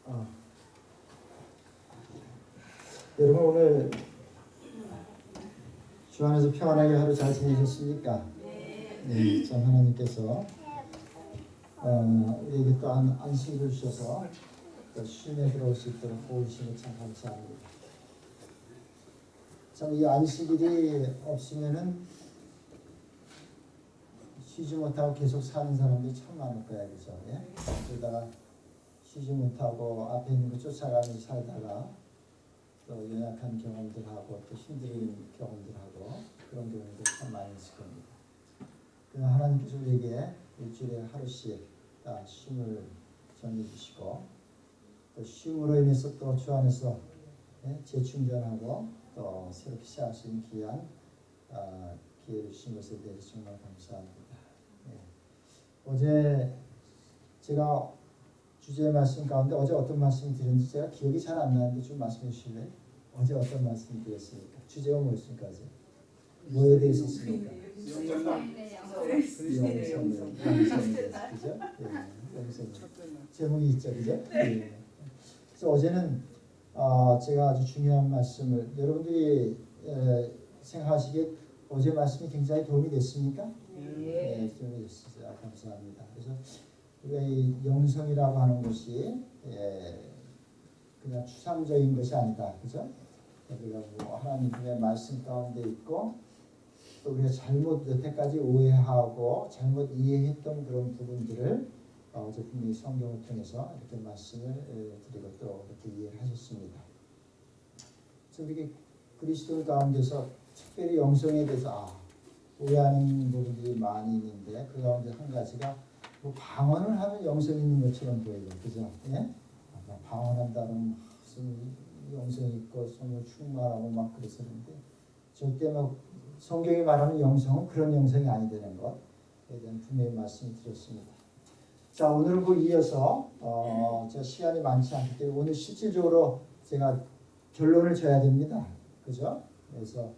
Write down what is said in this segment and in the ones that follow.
어. 여러분 오늘 주 안에서 평안하게 하루 잘 지내셨습니까? 네. 참 하나님께서 우리에게 또 안식을 주셔서 또 쉼에 들어올 수 있도록 도우시니 참 감사합니다. 참 이 안식일이 없으면은 쉬지 못하고 계속 사는 사람들이 참 많을 거야, 그죠? 예? 그러다가 쉬지 못하고 앞에 있는 거 쫓아가며 살다가 또 연약한 경험들하고 또 힘든 경험들하고 그런 경험들 참 많이 있을 겁니다. 그러나 하나님께서 우리에게 일주일에 하루씩 쉼을 정해주시고 또 쉼으로 인해서 또 주 안에서 재충전하고 또 새롭게 시작할 수 있는 귀한 기회를 주신 것에 대해서 정말 감사합니다. 어제 제가 주제 말씀 가운데 어제 어떤 말씀 드렸는지 제가 기억이 잘 안 나는데 좀 말씀해 주실래요? 어제 어떤 말씀 드렸습니까? 주제가 뭐였습니까? 어제? 뭐에 대해서 있습니까? 영성. 그죠? 영성. 제목이 있죠, 그죠? 그래서 어제는 제가 아주 중요한 말씀을 여러분들이 생각하시기에 어제 말씀이 굉장히 도움이 됐습니까? 네, 도움이 됐습니다. 감사합니다. 그래서 우리가 이 영성이라고 하는 것이 그냥 추상적인 것이 아니다, 그죠? 우리가 뭐 하나님의 말씀 가운데 있고 또 우리가 잘못 여태까지 오해하고 잘못 이해했던 그런 부분들을 어제 분명히 성경을 통해서 이렇게 말씀을 드리고 또 이렇게 이해를 하셨습니다. 그래서 이렇게 그리스도 가운데서 특별히 영성에 대해서 오해하는 부분들이 많이 있는데 그 가운데 한 가지가 뭐 방언을 하면 영성이 있는 것처럼 보여요, 그죠? 예? 방언한다는 무슨 영성이 있고 성을 충만하고 막 그랬었는데 절대 막 성경이 말하는 영성은 그런 영성이 아니되는 것에 대한 분명히 말씀드렸습니다. 자, 오늘은 그 이어서 제가 시간이 많지 않기 때문에 오늘 실질적으로 제가 결론을 줘야 됩니다. 그죠? 그래서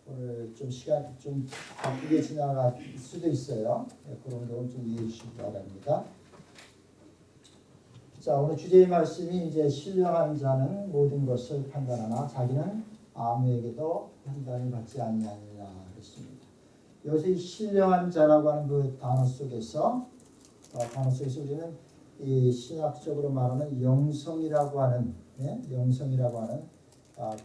오늘 좀 시간 좀 바쁘게 지나갈 수도 있어요. 그런 거 좀 이해해 주시기 바랍니다. 자, 오늘 주제의 말씀이 이제 신령한 자는 모든 것을 판단하나 자기는 아무에게도 판단을 받지 아니하느냐 그랬습니다. 여기서 이 신령한 자라고 하는 그 단어 속에서 우리는 이 신학적으로 말하는 영성이라고 하는 영성이라고 하는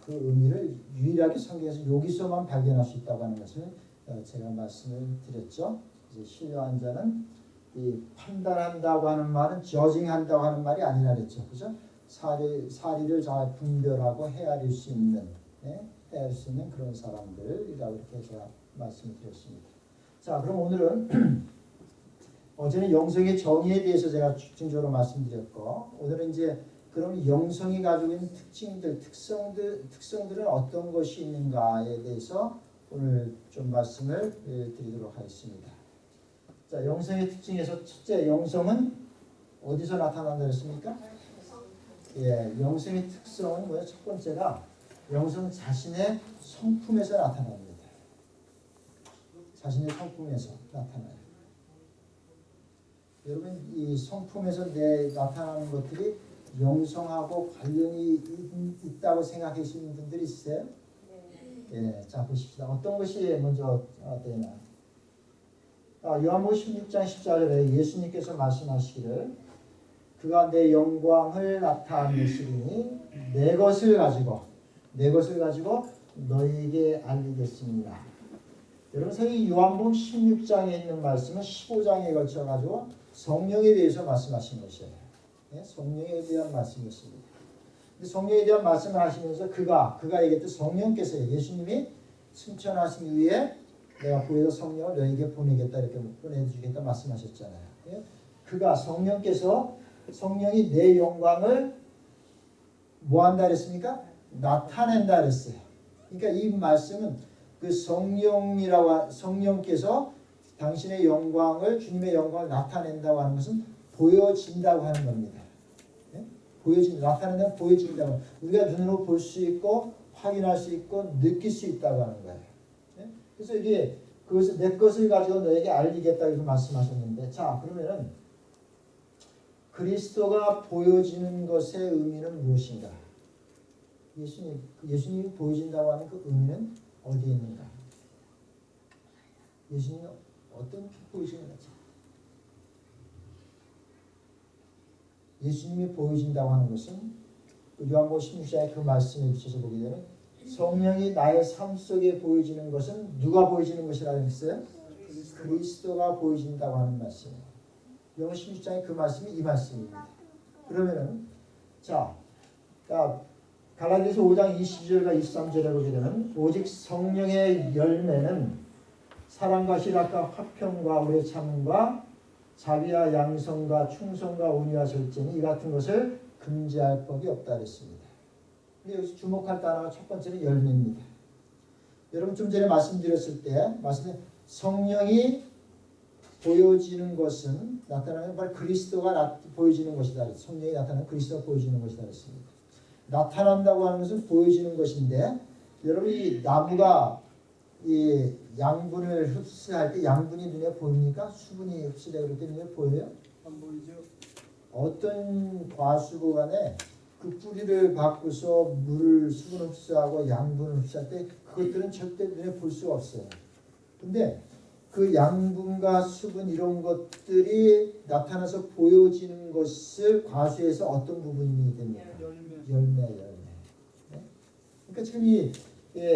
그 의미를 유일하게 성경에서 여기서만 발견할 수 있다고 하는 것을 제가 말씀을 드렸죠. 그래서 신령한 자는 이 판단한다고 하는 말은 저징한다고 하는 말이 아니라 그랬죠. 그죠? 사리를 잘 분별하고 헤아릴 수 있는 그런 사람들이라고 이렇게 제가 말씀을 드렸습니다. 자, 그럼 오늘은 어제는 영성의 정의에 대해서 제가 집중적으로 말씀드렸고 오늘은 이제 그럼 영성이 가지고 있는 특성들은 어떤 것이 있는가에 대해서 오늘 좀 말씀을 드리도록 하겠습니다. 자, 영성의 특징에서 첫째, 영성은 어디서 나타난다 했습니까? 영성의 특성은 뭐예요? 첫 번째가 영성은 자신의 성품에서 나타납니다. 자신의 성품에서 나타나요. 여러분, 이 성품에서 나타나는 것들이 영성하고 관련이 있다고 생각하시는 분들이 있으세요? 자, 보십시다. 어떤 것이 먼저 되나? 요한복음 16장 14절에 예수님께서 말씀하시기를 그가 내 영광을 나타내시리니 내 것을 가지고 너희에게 알리겠습니다. 여러분, 이 요한복음 16장에 있는 말씀은 15장에 걸쳐 가지고 성령에 대해서 말씀하신 것이에요. 성령에 대한 말씀이었습니다. 성령에 대한 말씀을 하시면서 그가 얘기했던 성령께서 예수님이 승천하신 이후에 내가 보혜사 성령을 너에게 보내겠다 이렇게 보내주겠다 말씀하셨잖아요. 그가 성령이 내 영광을 뭐 한다 그랬습니까? 나타낸다 그랬어요. 그러니까 이 말씀은 그 성령께서 당신의 영광을 주님의 영광을 나타낸다고 하는 것은 보여진다고 하는 겁니다. 나타낸다면 보여진다고. 우리가 눈으로 볼 수 있고 확인할 수 있고 느낄 수 있다고 하는 거예요. 그래서 이게 그것을 내 것을 가지고 너에게 알리겠다 이렇게 말씀하셨는데, 자, 그러면은 그리스도가 보여지는 것의 의미는 무엇인가? 예수님이 보여진다고 하는 그 의미는 어디에 있는가? 예수님이 어떤 보여지는 거죠? 예수님이 보여진다고 하는 것은 요한복음 16장의 그 말씀에 비춰서 보게 되면 성령이 나의 삶 속에 보여지는 것은 누가 보여지는 것이라고 했어요? 그리스도가 보여진다고 하는 말씀이에요. 요한복음 16장의 그 말씀이 이 말씀입니다. 그러면은 자, 갈라디아서 5장 22절과 23절에 보게 되면 오직 성령의 열매는 사랑과 희락과 화평과 오래 참음과 자비와 양성과 충성과 온유와 절제니 이 같은 것을 금지할 법이 없다 그랬습니다. 근데 여기서 주목할 단어가 첫 번째는 열매입니다. 여러분 좀 전에 말씀드렸을 때 성령이 보여지는 것은 나타나는 바로 그리스도가 보여지는 것이다. 성령이 나타나는 그리스도가 보여지는 것이다 그랬습니다. 나타난다고 하는 것은 보여지는 것인데 여러분 이 나무가 이 양분을 흡수할 때 양분이 눈에 보입니까? 수분이 흡수되고 그럴 때 눈에 보여요? 안 보이죠? 어떤 과수구 간에 그 뿌리를 바꾸서 물을 수분 흡수하고 양분을 흡수할 때 그것들은 절대 눈에 볼 수가 없어요. 근데 그 양분과 수분 이런 것들이 나타나서 보여지는 것을 과수에서 어떤 부분이 됩니까? 열매. 네? 그러니까 지금 이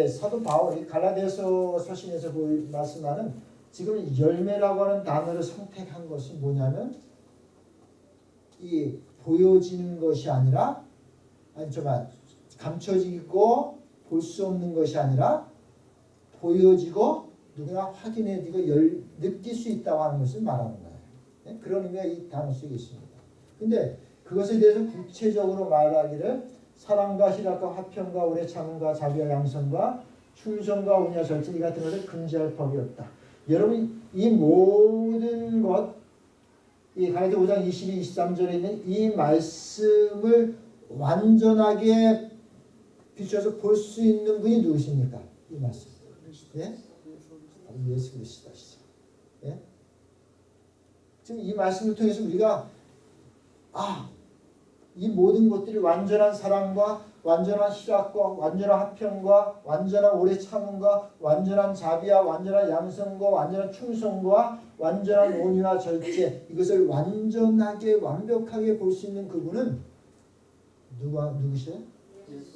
사도 바울이 갈라디아서 서신에서 말씀하는 지금 열매라고 하는 단어를 선택한 것은 뭐냐면 이 보여지는 것이 아니라 감춰지고 볼 수 없는 것이 아니라 보여지고 누구나 확인해지고 느낄 수 있다고 하는 것을 말하는 거예요. 네? 그런 의미가 이 단어 속에 있습니다. 근데 그것에 대해서 구체적으로 말하기를 사랑과 희락과 화평과 오래 참음과 자비와 양성과 충성과 온유와 절제 이 같은 것을 금지할 법이 없다. 여러분 이 모든 것 이 갈라디아 5장 22, 23절에 있는 이 말씀을 완전하게 비춰서 볼 수 있는 분이 누구십니까? 이 말씀. 예? 예수 그리스도시죠. 예? 지금 이 말씀을 통해서 우리가 이 모든 것들이 완전한 사랑과 완전한 희락과 완전한 화평과 완전한 오래 참음과 완전한 자비와 완전한 양성과 완전한 충성과 완전한 온유와 절제 이것을 완전하게 완벽하게 볼 수 있는 그분은 누구시에요?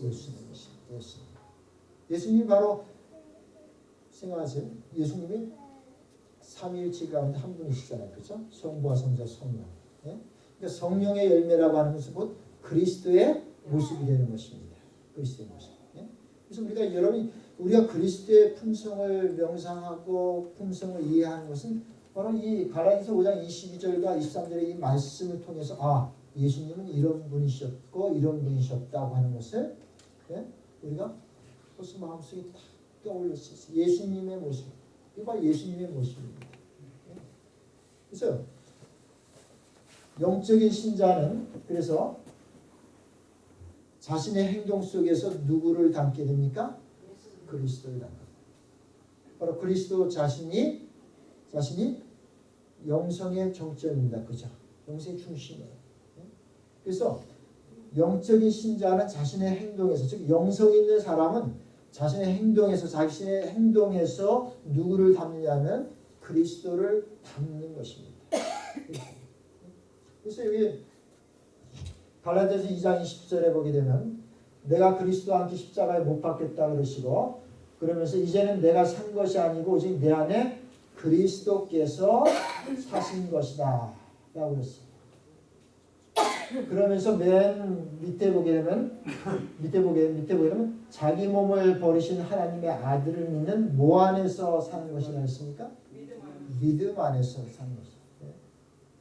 예수님이십니다. 예수님 바로 생각하세요. 예수님이 삼위일체 가운데 한 분이시잖아요. 그렇죠? 성부와 성자 성령. 예? 그러니까 성령의 열매라고 하는 것은 곧 그리스도의 모습이 되는 것입니다. 그리스도의 모습. 예? 그래서 우리가 그리스도의 품성을 명상하고 품성을 이해하는 것은 바로 이 갈라디아서 5장 22절과 23절의 이 말씀을 통해서 예수님은 이런 분이셨고 이런 분이셨다고 하는 것을 우리가 벌써 마음속에 딱 떠올릴 수 있어요. 예수님의 모습. 이거 바로 예수님의 모습입니다. 그래서 영적인 신자는 그래서 자신의 행동 속에서 누구를 닮게 됩니까? 그리스도를 닮게 됩니다. 바로 그리스도 자신이 영성의 정점입니다. 그죠? 영성의 중심이에요. 그래서 영적인 신자는 자신의 행동에서 즉 영성 있는 사람은 자신의 행동에서 누구를 닮느냐면 그리스도를 닮는 것입니다. 그래서 여기 갈라디아서 2장 20절에 보게 되면 내가 그리스도와 함께 십자가에 못 박혔다 그러시고 그러면서 이제는 내가 산 것이 아니고 오직 내 안에 그리스도께서 사신 것이다 라고 그랬어요. 그러면서 맨 밑에 보게 되면 자기 몸을 버리신 하나님의 아들을 믿는 뭐 안에서 사는 것이라 했습니까? 믿음 안에서 사는 것이다.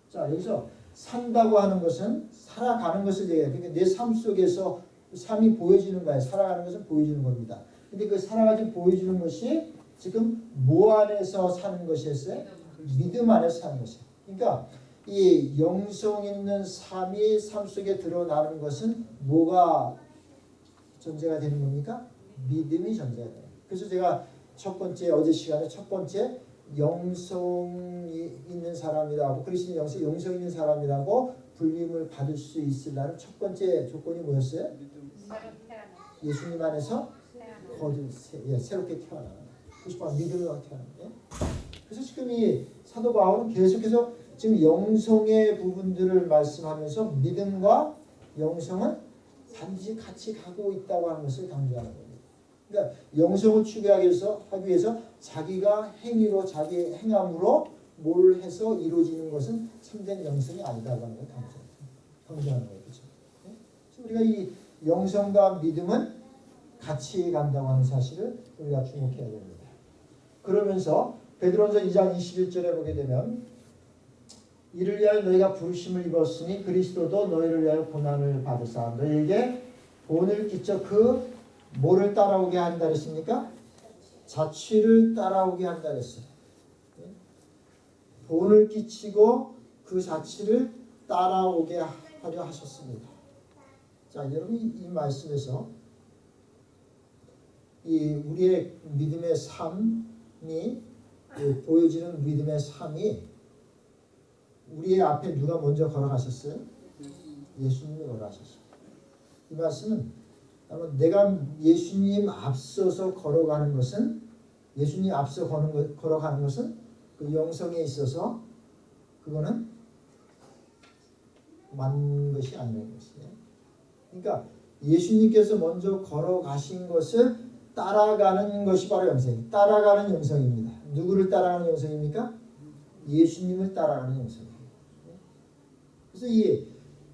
자 여기서 산다고 하는 것은 살아가는 것을 얘기해요. 그러니까 내 삶 속에서 삶이 보여지는 거예요. 살아가는 것은 보여지는 겁니다. 근데 그 살아가지 보여지는 것이 지금 뭐 안에서 사는 것이었어요? 믿음 안에서 사는 것이에요. 그러니까 이 영성 있는 삶이 삶 속에 드러나는 것은 뭐가 전제가 되는 겁니까? 믿음이 전제가 돼요. 그래서 제가 어제 시간에 첫 번째 영성이 있는 사람이라고 그리스도인 영성 있는 사람이라고 불림을 받을 수 있으려는 첫 번째 조건이 뭐였어요? 예수님 안에서 새롭게 태어나는 믿음으로 태어나는 거예요. 그래서 지금 이 사도 바울은 계속해서 지금 영성의 부분들을 말씀하면서 믿음과 영성은 반드시 같이 가고 있다고 하는 것을 강조하는 겁니다. 그러니까 영성을 추구하기 위해서 자기가 행위로 자기 행함으로 뭘 해서 이루어지는 것은 참된 영성이 아니다고 하는 걸 강조하는 거예요. 그렇죠? 그래서 우리가 이 영성과 믿음은 같이 간다고 하는 사실을 우리가 주목해야 됩니다. 그러면서 베드로전서 2장 21절에 보게 되면 이를 위하여 너희가 부르심을 입었으니 그리스도도 너희를 위하여 고난을 받으사 너희에게 본을 끼쳐 그 뭐를 따라오게 한다 그랬습니까? 자취를 따라오게 한다 그랬어요. 본을 끼치고 그 자취를 따라오게 하려 하셨습니다. 자, 여러분 이 말씀에서 이 우리의 믿음의 삶이 보여지는 믿음의 삶이 우리의 앞에 누가 먼저 걸어가셨어요? 예수님이 걸어가셨어요. 이 말씀은 내가 예수님 앞서서 걸어가는 것은 예수님 앞서 걸어가는 것은 그 영성에 있어서 그거는 맞는 것이 아니라는 것이에요. 그러니까 예수님께서 먼저 걸어가신 것을 따라가는 것이 바로 영성입니다. 따라가는 영성입니다. 누구를 따라가는 영성입니까? 예수님을 따라가는 영성입니다. 그래서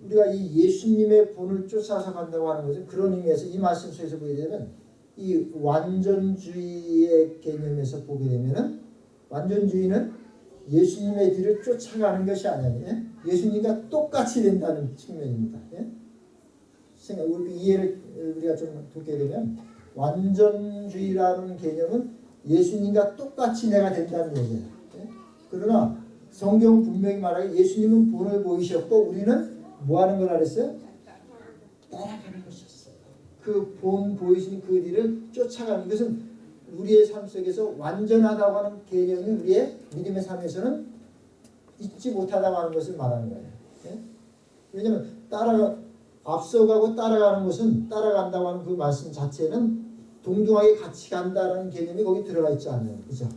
우리가 이 예수님의 본을 쫓아서 간다고 하는 것은 그런 의미에서 이 말씀 속에서 보게 되면 이 완전주의의 개념에서 보게 되면은 완전주의는 예수님의 뒤를 쫓아가는 것이 아니에요. 예수님과 똑같이 된다는 측면입니다. 우리 이해를 우리가 좀 돕게 되면 완전주의라는 개념은 예수님과 똑같이 내가 된다는 얘기예요. 그러나 성경 분명히 말하기 예수님은 본을 보이셨고 우리는 뭐 하는 걸 알았어요? 따라가는 것이었어요. 그 본 보이신 그 뒤를 쫓아가는 것은 우리의 삶 속에서 완전하다고 하는 개념이 우리의 믿음의 삶에서는 잊지 못하다고 하는 것을 말하는 거예요. 왜냐하면 앞서가고 따라가는 것은 따라간다고 하는 그 말씀 자체는 동등하게 같이 간다는 개념이 거기 들어가 있지 않아요. 그죠?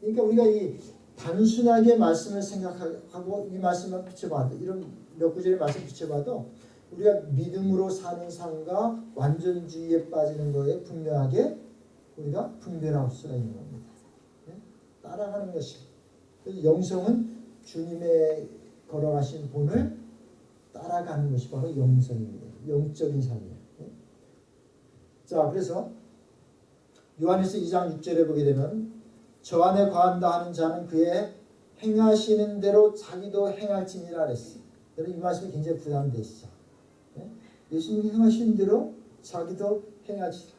그러니까 우리가 이 단순하게 말씀을 생각하고 이 말씀만 비춰봐도 이런 몇 구절의 말씀 비춰봐도 우리가 믿음으로 사는 삶과 완전주의에 빠지는 거에 분명하게 우리가 분별할 수가 있는 겁니다. 따라가는 것이. 그래서 영성은 주님의 걸어가신 본을 따라가는 것이 바로 영성입니다. 영적인 삶이에요. 자, 그래서 요한일서 2장 6절에 보게 되면 저 안에 거한다 하는 자는 그의 행하시는 대로 자기도 행할지니라 그랬어요. 여러분 이 말씀이 굉장히 부담되시죠. 예수님이 행하시는 대로 자기도 행할지라.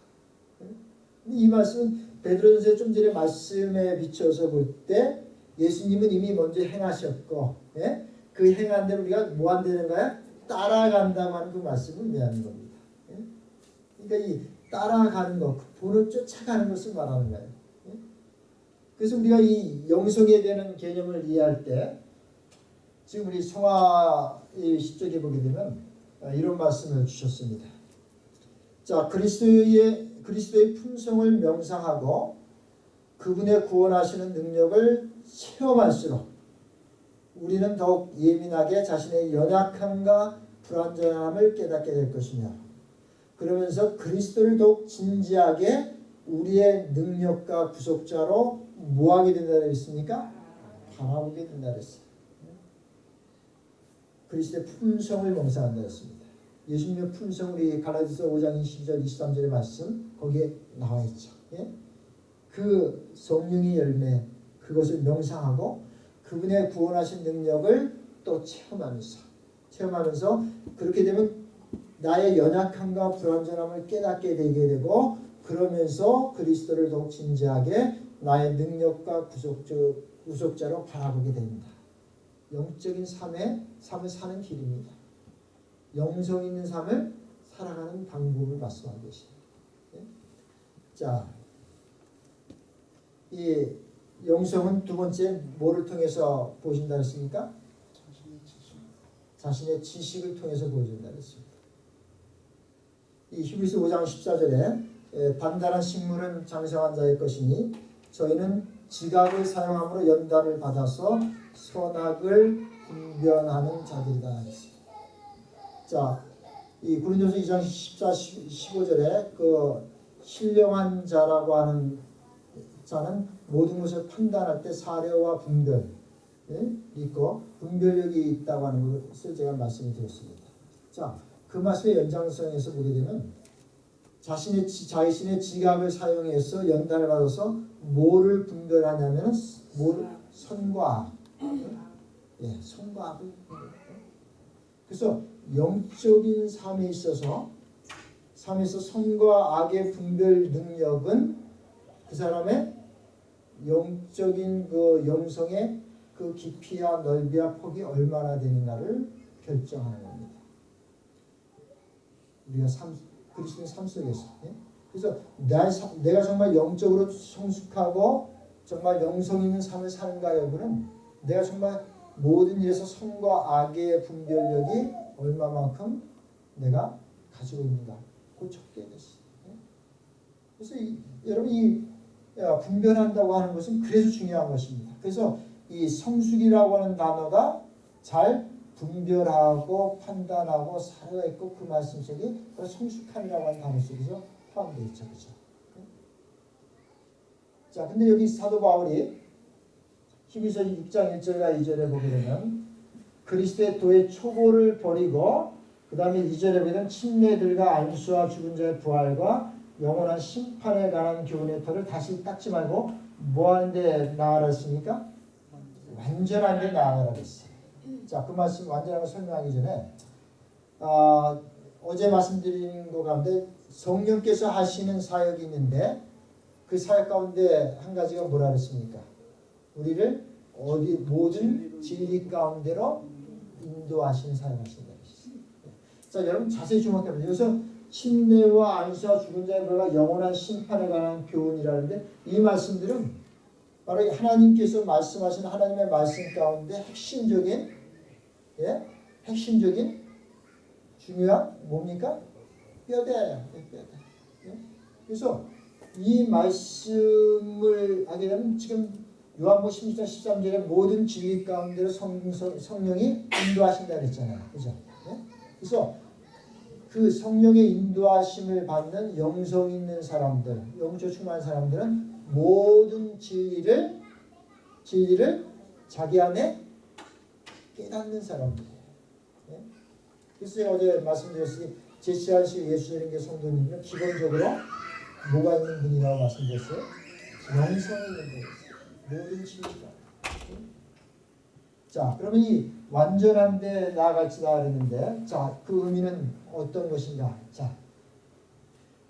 이 말씀은 베드로전서 좀 전에 말씀에 비춰서 볼 때 예수님은 이미 먼저 행하셨고 그 행한 대로 우리가 뭐 한다는 거야? 따라간다고 하는 그 말씀을 의미하는 겁니다. 그러니까 이 따라가는 것, 그 본을 쫓아가는 것을 말하는 거예요. 그래서 우리가 이 영성에 대한 개념을 이해할 때 지금 우리 성화의 10쪽에 보게 되면 이런 말씀을 주셨습니다. 자, 그리스도의 품성을 명상하고 그분의 구원하시는 능력을 체험할수록 우리는 더욱 예민하게 자신의 연약함과 불완전함을 깨닫게 될 것이며 그러면서 그리스도를 더욱 진지하게 우리의 능력과 구속자로 뭐하게 된다 그랬습니까? 바라보게 된다 그랬어요. 그리스도의 품성을 명상한다 했습니다. 예수님의 품성 우리 갈라디아서 5장 22절 23절의 말씀 거기에 나와 있죠. 그 성령의 열매 그것을 명상하고 그분의 구원하신 능력을 또 체험하면서 그렇게 되면 나의 연약함과 불완전함을 깨닫게 되게 되고 그러면서 그리스도를 더욱 진지하게 나의 능력과 구속자로 바라보게 됩니다. 영적인 삶을 사는 길입니다. 영성 있는 삶을 살아가는 방법을 말씀한 것이에요. 자, 이 영성은 두 번째 뭐를 통해서 보신다 했습니까? 자신의 지식을 통해서 보여준다 그랬습니다. 이 히브리서 5장 14절에 단단한 식물은 장성한 자의 것이니 저희는 지각을 사용함으로 연단을 받아서 선악을 분별하는 자들이다 했습니다. 자, 이 고린도서 2장 14, 15절에 그 신령한 자라고 하는 자는 모든 것을 판단할 때 사려와 분별이 있고 분별력이 있다고 하는 것을 제가 말씀드렸습니다. 자, 그 말씀의 연장선에서 보게 되면 자신의 지각을 사용해서 연단을 받아서 뭐를 분별하냐면 선과 악, 선과 악을 그래서 영적인 삶에 있어서 선과 악의 분별 능력은 그 사람의 영적인 그 영성의 그 깊이와 넓이와 폭이 얼마나 되는가를 결정하는 겁니다. 우리가 그리스도의 삶 속에서 그래서 내가 정말 영적으로 성숙하고 정말 영성 있는 삶을 사는가 여부는 내가 정말 모든 일에서 선과 악의 분별력이 얼마만큼 내가 가지고 있는가 그 척도에 됐어요. 그래서 여러분이 분별한다고 하는 것은 그래서 중요한 것입니다. 그래서 이 성숙이라고 하는 단어가 잘 분별하고 판단하고 살아가 있고 그 말씀 속에 성숙함이라고 하는 단어 속에서 포함되어 있죠. 그렇죠? 자, 근데 여기 사도 바울이 히브리서 6장 1절과 2절에 보게 되면 그리스도의 도의 초보를 버리고 그 다음에 2절에 보게 되면 침례들과 안수와 죽은 자의 부활과 영원한 심판에 관한 교훈의 터를 다시 닦지 말고 뭐 하는데 나아가라 했습니까? 완전한 데 나아가라 했어요. 자, 그 말씀 완전한 걸 설명하기 전에 어제 말씀드린 것 가운데 성령께서 하시는 사역이 있는데 그 사역 가운데 한 가지가 뭐라 그랬습니까? 우리를 모든 진리 가운데로 인도하시는 사역하신다. 자, 여러분 자세히 주목해보세요. 여기서 침례와 안수와 죽은 자의 부활과 영원한 심판에 관한 교훈이라는데 이 말씀들은 바로 하나님께서 말씀하신 하나님의 말씀 가운데 핵심적인 중요한 뭡니까? 뼈대예요. 뼈대. 그래서 이 말씀을 하게 되면 지금 요한복음 16장 13절에 모든 진리 가운데로 성령이 인도하신다 그랬잖아요. 그죠? 그래서 그 성령의 인도하심을 받는 영성 있는 사람들, 영적 충만한 사람들은 모든 진리를 자기 안에 깨닫는 사람들이에요. 그래서 제가 어제 말씀드렸으니 제시하실 예수님의 성도님은 기본적으로 뭐가 있는 분이라고 말씀드렸어요? 영성이 있는 분이에요. 모든 진리가. 자, 그러면 이 완전한 데 나아갈지다 그랬는데, 자, 그 의미는 어떤 것인가? 자,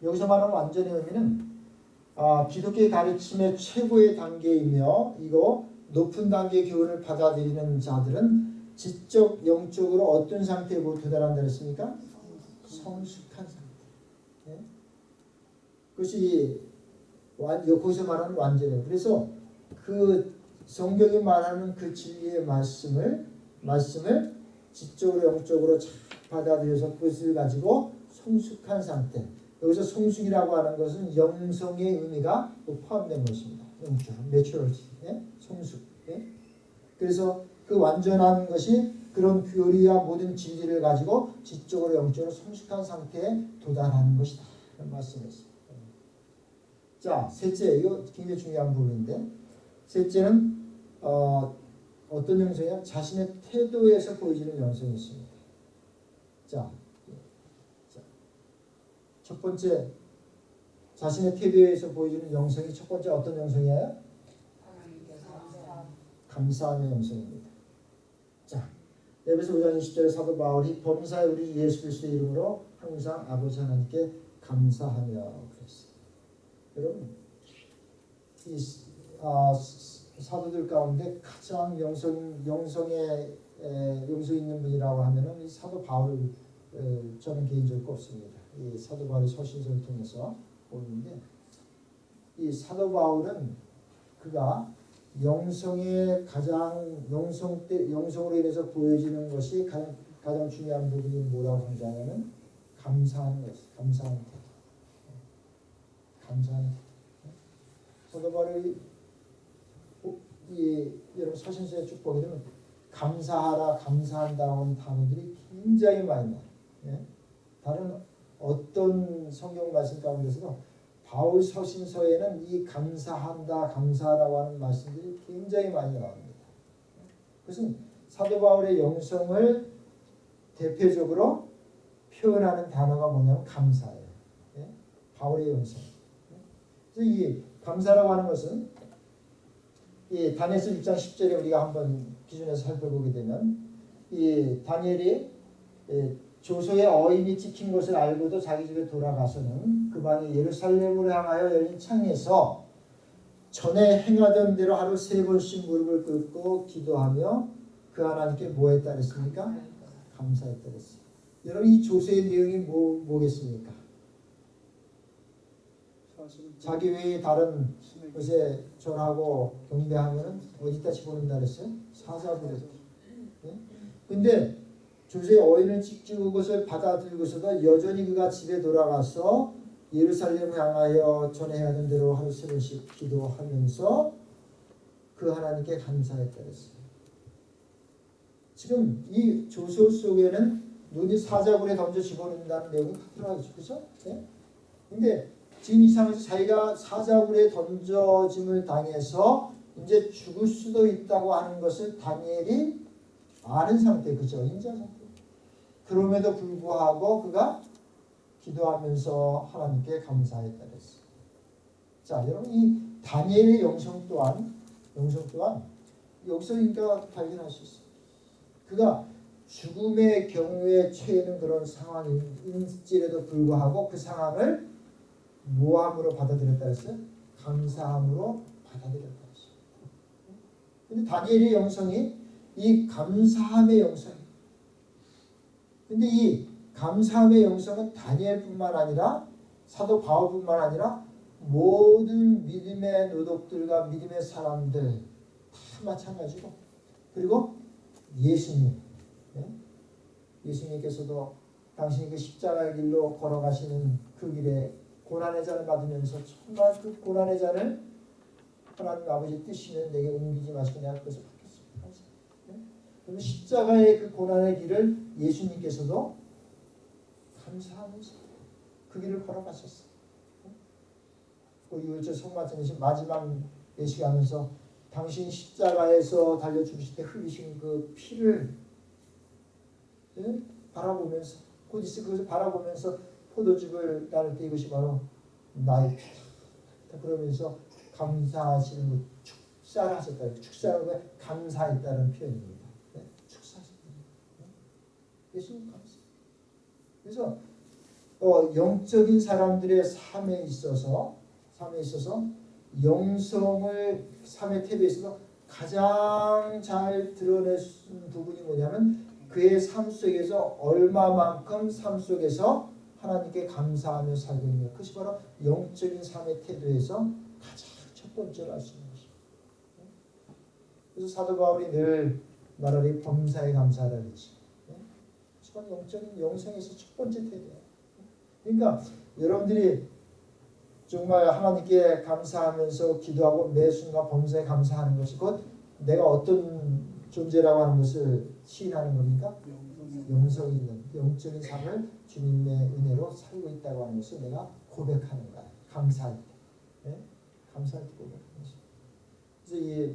여기서 말하는 완전의 의미는 기독교의 가르침의 최고의 단계이며 이거 높은 단계의 교훈을 받아들이는 자들은 지적 영적으로 어떤 상태에 도달한다 했습니까? 성숙한 상태. 그것이 거기서 말하는 완전해요. 그래서 그 성경이 말하는 그 진리의 말씀을 지적으로 영적으로 잘 받아들여서 그것을 가지고 성숙한 상태. 여기서 성숙이라고 하는 것은 영성의 의미가 포함된 것입니다. 매추럴티, 성숙. 그래서 그 완전한 것이 그런 교리와 모든 진리를 가지고 지적으로 영적으로 성숙한 상태에 도달하는 것이다. 이런 말씀이었습니다. 자, 셋째, 이거 굉장히 중요한 부분인데, 셋째는 어떤 영성이야? 자신의 태도에서 보여지는 영성이 있습니다. 자, 첫 번째 자신의 태도에서 보여지는 영성이 첫 번째 어떤 영성이에요? 감사함의 영성입니다. 자, 에베소 5장 20절에 사도 바울이 범사에 우리 예수 그리스도의 이름으로 항상 아버지 하나님께 감사하며 그랬어요. 여러분, 이 사도들 가운데 가장 영성 있는 분이라고 하면은 이 사도 바울을 저는 개인적으로 꼽습니다. 이 사도 바울의 서신서를 통해서 보는데 이 사도 바울은 그가 영성의 가장 영성으로 인해서 보여지는 것이 가장 가장 중요한 부분이 뭐라고 하냐면 감사하는 것이 감사하는 것. 감사하는 것. 사도 바울이 여러분 서신서에 쭉 보게 되면 감사하라, 감사한다는 단어들이 굉장히 많이 나와요. 예? 다른 어떤 성경 말씀 가운데서도 바울 서신서에는 이 감사한다, 감사하라고 하는 말씀들이 굉장히 많이 나옵니다. 그것은 사도 바울의 영성을 대표적으로 표현하는 단어가 뭐냐면 감사예요. 예? 바울의 영성. 그래서 이 감사라고 하는 것은 이 다니엘서 6장 10절에 우리가 한번 기준에서 살펴보게 되면 이 다니엘이 조소의 어인이 찍힌 것을 알고도 자기 집에 돌아가서는 그 방에 예루살렘으로 향하여 열린 창에서 전에 행하던 대로 하루 3번씩 무릎을 꿇고 기도하며 그 하나님께 뭐 했다 그랬습니까? 감사했다 그랬어요. 여러분 이 조서의 내용이 뭐겠습니까? 자기 외에 다른 것에 절하고 경배하면 어디다 집어넣는다 그랬어요? 사자굴에. 네? 근데 조서의 어인을 찍고 것을 받아들이고서도 여전히 그가 집에 돌아가서 예루살렘을 향하여 전에 하던 대로 하루 3번씩 기도하면서 그 하나님께 감사했다 그랬어요. 지금 이 조서 속에는 눈이 사자굴에 던져 집어넣는다는 내용이 들어가 있죠. 그렇죠? 네? 근데 지금 이 상황에서 자기가 사자굴에 던져짐을 당해서 이제 죽을 수도 있다고 하는 것을 다니엘이 아는 상태, 그죠? 인지한 상태. 그럼에도 불구하고 그가 기도하면서 하나님께 감사했다 그랬어요. 자, 여러분 이 다니엘의 영성 또한 여기서 우리가 발견할 수 있어요. 그가 죽음의 경우에 처해는 그런 상황인지에도 불구하고 그 상황을 모함으로 받아들였다 했어요? 감사함으로 받아들였다 했어요. 근데 다니엘의 영성이 이 감사함의 영성이에요. 근데 이 감사함의 영성은 다니엘뿐만 아니라 사도 바울뿐만 아니라 모든 믿음의 노독들과 믿음의 사람들 다 마찬가지고 그리고 예수님 예수님께서도 당신이 그 십자가의 길로 걸어가시는 그 길에 고난의 잔을 받으면서 정말 그 고난의 잔을 하나님 아버지 뜻이면 내게 옮기지 마시고 내가 그것을 받겠습니다. 그러면 십자가의 그 고난의 길을 예수님께서도 감사하면서 그 길을 걸어가셨어요. 그 6월절 성막전에서 마지막 예식하면서 당신 십자가에서 달려 죽으실 때 흘리신 그 피를 바라보면서 곧이서 그것을 바라보면서 포도즙을 나눌 때 이것이 바로 나의 피다. 그러면서 감사하시는 것 축사를 하셨다. 축사를 감사했다는 표현입니다. 축사하셨다. 예수님 감사. 그래서 영적인 사람들의 삶에 있어서 영성을 삶의 태도에 있어서 가장 잘 드러낼 수 있는 부분이 뭐냐면 그의 삶 속에서 얼마만큼 삶 속에서 하나님께 감사하며 살고 있는 그것이 바로 영적인 삶의 태도에서 가장 첫 번째로 할 수 있는 것입니다. 그래서 사도 바울이 늘 말하기 범사에 감사하라 그랬지. 그건 영적인 영성에서 첫 번째 태도예요. 그러니까 여러분들이 정말 하나님께 감사하면서 기도하고 매 순간 범사에 감사하는 것이 곧 내가 어떤 존재라고 하는 것을 시인하는 겁니까? 영성이 있는 영적인 삶을 주님의 은혜로 살고 있다고 하는 것을 내가 고백하는 거야. 감사할 때. 네? 감사할 때 고백하는 것입니다. 그래서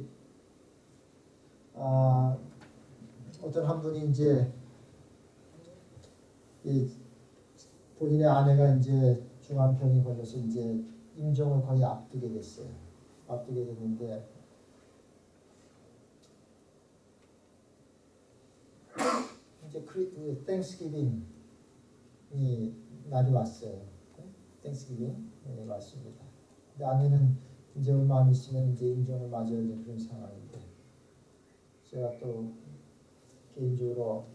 어떤 한 분이 이제 본인의 아내가 이제 중환병이 걸려서 이제 임종을 거의 앞두게 됐어요. 앞두게 됐는데 이제 땡스기빙이 날이 왔어요. 땡스기빙 왔습니다. 근데 아내는 이제 얼마 안 있으면 이제 임종을 맞아야 되는 그런 상황인데 제가 또 개인적으로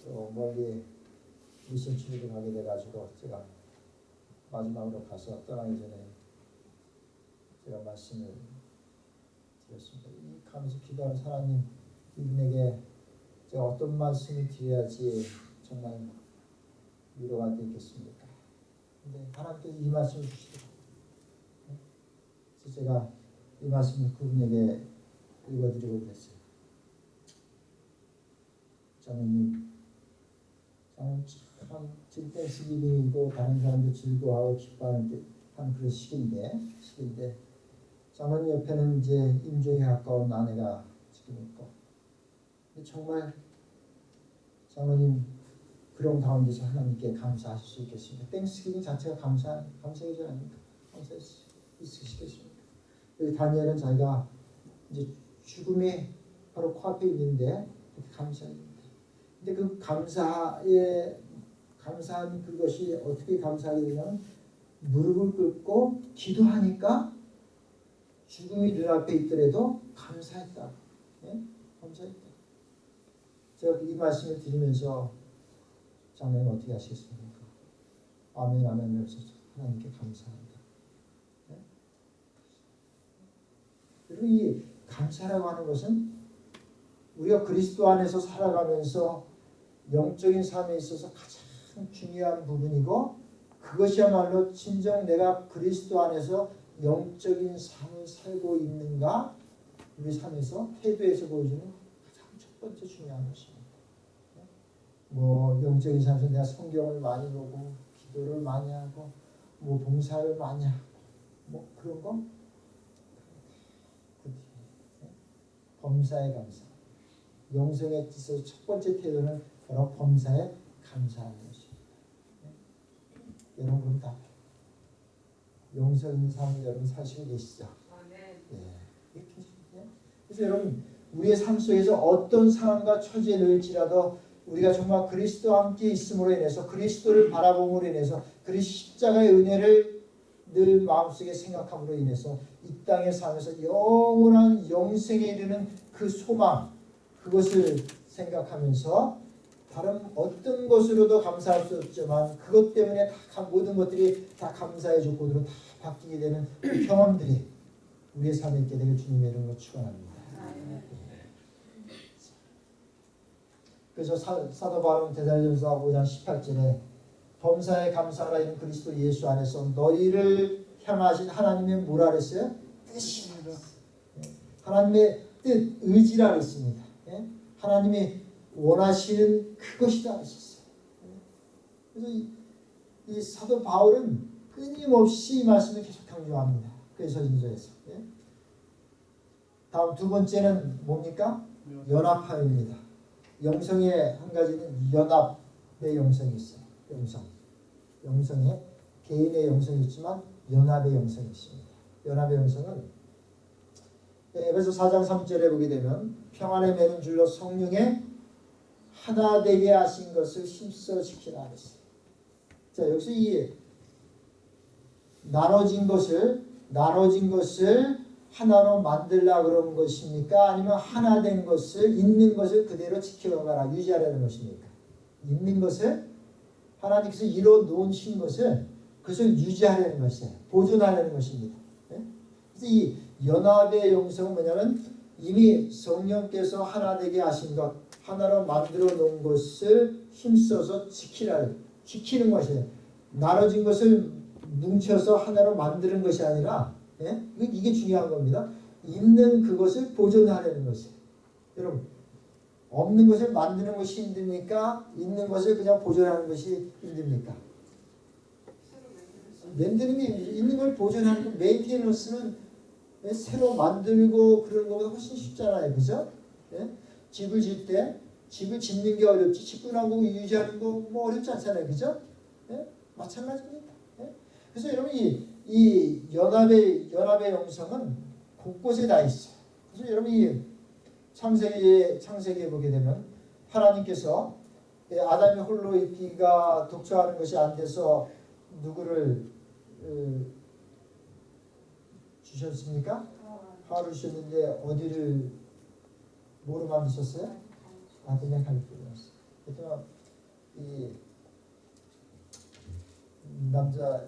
또 멀리 미션 출입을 하게 돼가지고 제가 마지막으로 가서 떠나기 전에 제가 말씀을 드렸습니다. 이 가면서 기도하는 하나님 이분에게 제가 어떤 말씀을 드려야지 정말 위로가 되겠습니까? 근데 하나님께서 이 말씀을 주시더라고요. 그래서 제가 이 말씀을 그분에게 읽어드리고 그랬어요. 장로님, 참 지금 땡스기빙이고 다른 사람도 즐거워하고 기뻐하는 그런 시기인데 장로님 옆에는 이제 임종에 가까운 아내가 지금 있고, 근데 정말 장로님 그런 가운데서 하나님께 감사하실 수 있겠습니까? 땡스기빙 자체가 감사이지 아닙니까? 감사할 수 있으시겠습니까? 여기 다니엘은 자기가 이제 죽음이 바로 코앞에 있는데 감사합니다. 근데 그 감사한 그것이 어떻게 감사하게 되냐면 무릎을 꿇고 기도하니까 죽음이 눈앞에 있더라도 감사했다. 네? 감사했다. 제가 이 말씀을 드리면서 장로님 어떻게 하시겠습니까? 아멘 아멘 하면서 하나님께 감사합니다. 네? 그리고 이 감사라고 하는 것은 우리가 그리스도 안에서 살아가면서 영적인 삶에 있어서 가장 중요한 부분이고, 그것이야말로 진정 내가 그리스도 안에서 영적인 삶을 살고 있는가, 우리 삶에서 태도에서 보여주는 가장 첫 번째 중요한 것입니다. 뭐 영적인 삶에서 내가 성경을 많이 보고 기도를 많이 하고 뭐 봉사를 많이 하고 뭐 그런 거 범사에 감사. 영성에 있어서 첫 번째 태도는 바로 범사에 감사하는 것입니다. 여러분 다 영성인 삶을 여러분 사시고 계시죠? 네. 그래서 여러분 우리의 삶 속에서 어떤 상황과 처지에 놓일지라도 우리가 정말 그리스도와 함께 있음으로 인해서 그리스도를 바라봄으로 인해서 그리스도 십자가의 은혜를 늘 마음속에 생각함으로 인해서 이 땅에 살면서 영원한 영생에 이르는 그 소망, 그것을 생각하면서 다른 어떤 것으로도 감사할 수 없지만 그것 때문에 다 모든 것들이 다 감사의 조건으로 다 바뀌게 되는 경험들이 우리의 삶에 있게 되길 주님의 이름으로 축원합니다. 그래서 사도 바울은 데살로니가서 5장 18절에 범사에 감사하라 이는 그리스도 예수 안에서 너희를 향하신 하나님의 뭐라 그랬어요? 뜻이라. 하나님의 뜻, 의지라 그랬습니다. 하나님이 원하시는 그것이다 하셨어요. 그래서 이 사도 바울은 끊임없이 이 말씀을 계속 강조합니다. 그래서 인조에서. 다음 두 번째는 뭡니까? 연합하여입니다. 영성의 한 가지는 연합의 영성이 있어요. 영성에 개인의 영성이 있지만 연합의 영성이 있습니다. 연합의 영성은 에베소 4장 3절에 보게 되면 평안에 매는 줄로 성령에 하나 되게 하신 것을 힘써 지키라 그랬어요. 자, 여기서 이 나눠진 것을 하나로 만들라 그런 것입니까? 아니면 하나 된 것을 있는 것을 그대로 지켜가라 유지하라는 것입니까? 있는 것을 하나님께서 이뤄 놓으신 것을 그것을 유지하려는 것이에요. 보존하려는 것입니다. 그래서 이 연합의 영성은 뭐냐면 이미 성령께서 하나 되게 하신 것, 하나로 만들어 놓은 것을 힘써서 지키는 것이에요. 나눠진 것을 뭉쳐서 하나로 만드는 것이 아니라 이게 중요한 겁니다. 있는 그것을 보존하려는 것이에요. 여러분 없는 것을 만드는 것이 힘듭니까? 있는 것을 그냥 보존하는 것이 힘듭니까? 만드는 게 있는 걸 보존하는 거, 메인테너스는 새로 만들고 그런 것보다 훨씬 쉽잖아요. 그죠? 집을 질 때 집을 짓는 게 어렵지 집근하고 유지하는 거 뭐 어렵지 않잖아요. 그죠? 마찬가지입니다. 그래서 여러분 이 연합의 영성은 곳곳에 다 있어요. 그래서 여러분 이 창세기에 보게 되면 하나님께서 아담이 홀로 있기가 독처하는 것이 안 돼서 누구를 주셨습니까? 하와를 주셨는데 어디를 뭐로 만드셨어요? 아담의 갈비뼈였어요. 그래서 이 남자